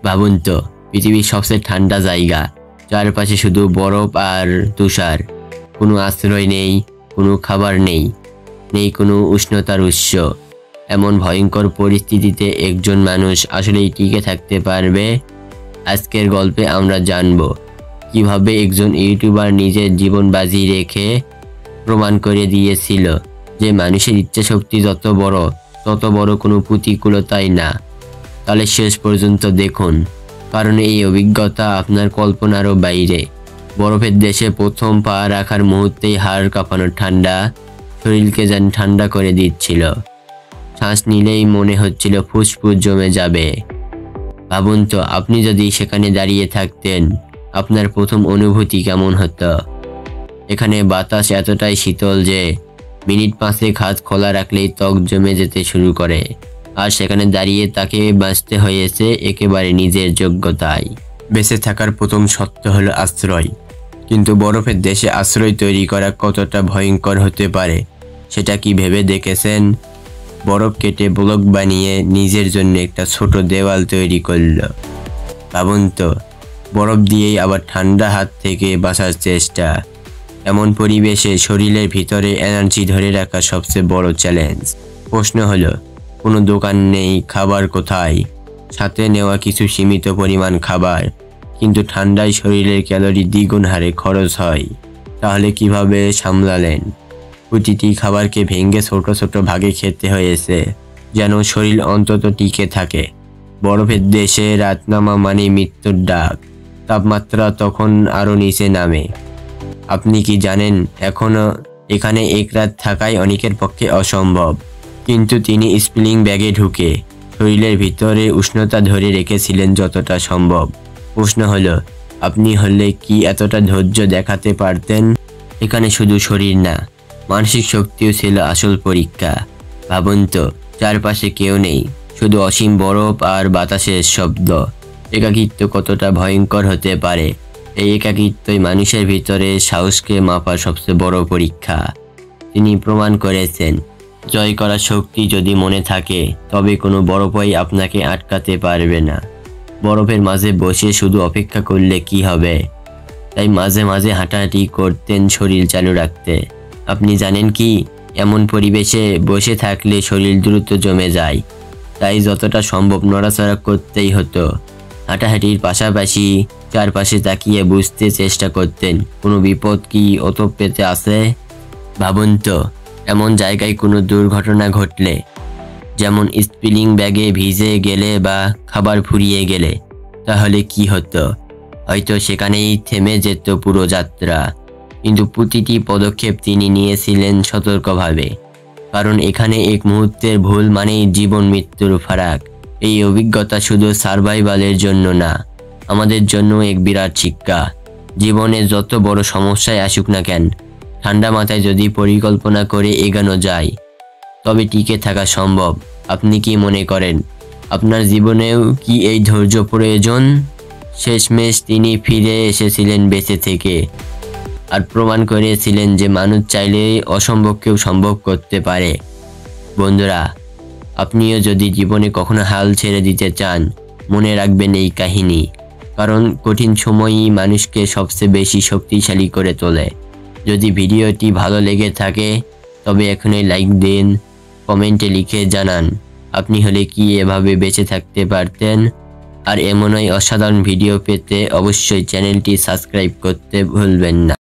ভাবুন তো, পৃথিবীর সবচেয়ে ঠান্ডা জায়গা, চারপাশে শুধু বরফ আর তুষার, কোনো আশ্রয় নেই, কোনো খাবার নেই, নেই কোনো উষ্ণতার উৎস। এমন ভয়ঙ্কর পরিস্থিতিতে একজন মানুষ আসলেই টিকে থাকতে পারবে? আজকের গল্পে আমরা জানব কিভাবে একজন ইউটিউবার নিজের জীবন বাজি রেখে প্রমাণ করে দিয়েছিল যে মানুষের ইচ্ছাশক্তি যত বড় কোনো প্রতিকূলতাই না। তাহলে শেষ পর্যন্ত দেখুন, কারণ এই অভিজ্ঞতা আপনার কল্পনারও বাইরে। বরফের দেশে প্রথম পা রাখার মুহূর্তেই হাড় কাঁপানো ঠান্ডা শরীরকে যেন ঠান্ডা করে দিচ্ছিল। শ্বাস নিলেই মনে হচ্ছিল ফুসফুস জমে যাবে। ভাবুন তো, আপনি যদি সেখানে দাঁড়িয়ে থাকতেন, আপনার প্রথম অনুভূতি কেমন হতো? এখানে বাতাস এতটাই শীতল যে মিনিট 5 হাত খোলা রাখলেই ত্বক জমে যেতে শুরু করে। আর সেখানে দাঁড়িয়ে তাকে বাঁচতে হয়েছে একেবারে নিজের যোগ্যতায়। বেঁচে থাকার প্রথম শর্ত হলো আশ্রয়। কিন্তু বরফের দেশে আশ্রয় তৈরি করা কতটা ভয়ঙ্কর হতে পারে সেটা কি ভেবে দেখেছেন? বরফ কেটে ব্লক বানিয়ে নিজের জন্য একটা ছোট দেওয়াল তৈরি করল। ভাবুন তো, বরফ দিয়েই আবার ঠান্ডা হাত থেকে বাঁচার চেষ্টা। এমন পরিবেশে শরীরের ভিতরে এনার্জি ধরে রাখা সবচেয়ে বড় চ্যালেঞ্জ। প্রশ্ন হলো, কোনো দোকান নেই, খাবার কোথায়? সাথে নেওয়া কিছু সীমিত পরিমাণ খাবার, কিন্তু ঠান্ডায় শরীরের ক্যালোরি দ্বিগুণ হারে খরচ হয়। তাহলে কিভাবে সামলালেন? প্রতিটি খাবারকে ভেঙে ছোট ছোট ভাগে খেতে হয়েছে, যেন শরীর অন্তত টিকে থাকে। বরফের দেশে রাত নামা মানে মৃত্যুর ডাক। তাপমাত্রা তখন আরও নিচে নামে। আপনি কি জানেন, এখনও এখানে এক রাত থাকাই অনেকের পক্ষে অসম্ভব। কিন্তু তিনি স্লিপিং ব্যাগে ঢুকে শরীরের ভিতরে উষ্ণতা ধরে রেখেছিলেন যতটা সম্ভব। প্রশ্ন হলো, আপনি হলে কি এতটা ধৈর্য দেখাতে পারতেন? এখানে শুধু শরীর না, মানসিক শক্তিও ছিল আসল পরীক্ষা। ভাবুন তো, চারপাশে কেউ নেই, শুধু অসীম বরফ আর বাতাসের শব্দ। একাকিত্ব কতটা ভয়ঙ্কর হতে পারে? এই একাকিত্বই মানুষের ভিতরে সাহসকে মাপার সবচেয়ে বড় পরীক্ষা। তিনি প্রমাণ করেছেন, জয় করার শক্তি যদি মনে থাকে, তবে কোনো বরফই আপনাকে আটকাতে পারবে না। বরফের মাঝে বসে শুধু অপেক্ষা করলে কি হবে? তাই মাঝে মাঝে হাঁটাহাঁটি করতেন শরীর চালু রাখতে। আপনি জানেন কি, এমন পরিবেশে বসে থাকলে শরীর দ্রুত জমে যায়। তাই যতটা সম্ভব নড়াচড়া করতেই হতো। হাঁটাহাঁটির পাশাপাশি চারপাশে তাকিয়ে বুঝতে চেষ্টা করতেন কোনো বিপদ কি ওতপ্রোত আছে। ভাবুন তো, এমন জায়গায় কোনো দুর্ঘটনা ঘটলে, যেমন স্লিপিং ব্যাগে ভিজে গেলে বা খাবার ফুরিয়ে গেলে, তাহলে কি হতো? হয়তো সেখানেই থেমে যেত পুরো যাত্রা। কিন্তু প্রতিটি পদক্ষেপ তিনি নিয়েছিলেন সতর্কভাবে, কারণ এখানে এক মুহূর্তের ভুল মানেই জীবন মৃত্যুর ফারাক। এই অভিজ্ঞতা শুধু সার্ভাইভালের জন্য না, আমাদের জন্য এক বিরাট শিক্ষা। জীবনে যত বড় সমস্যায় আসুক না কেন, ঠান্ডা মাথায় যদি পরিকল্পনা করে এগোনো যায়, তবে টিকে থাকা সম্ভব। আপনি কি মনে করেন, আপনার জীবনেও কি এই ধৈর্য প্রয়োজন? শেষমেশ তিনি ফিরে এসেছিলেন বেঁচে থেকে, আর প্রমাণ করেছিলেন যে মানুষ চাইলে অসম্ভবকেও সম্ভব করতে পারে। বন্ধুরা, আপনিও যদি জীবনে কখনো হাল ছেড়ে দিতে চান, মনে রাখবেন এই কাহিনী, কারণ কঠিন সময়ই মানুষকে সবচেয়ে বেশি শক্তিশালী করে তোলে। যদি ভিডিওটি ভালো লেগে থাকে, তবে এখনই লাইক দিন, কমেন্টে লিখে জানান আপনি হলে কি এভাবে বেঁচে থাকতে পারতেন। আর এমনই অসাধারণ ভিডিও পেতে অবশ্যই চ্যানেলটি সাবস্ক্রাইব করতে ভুলবেন না।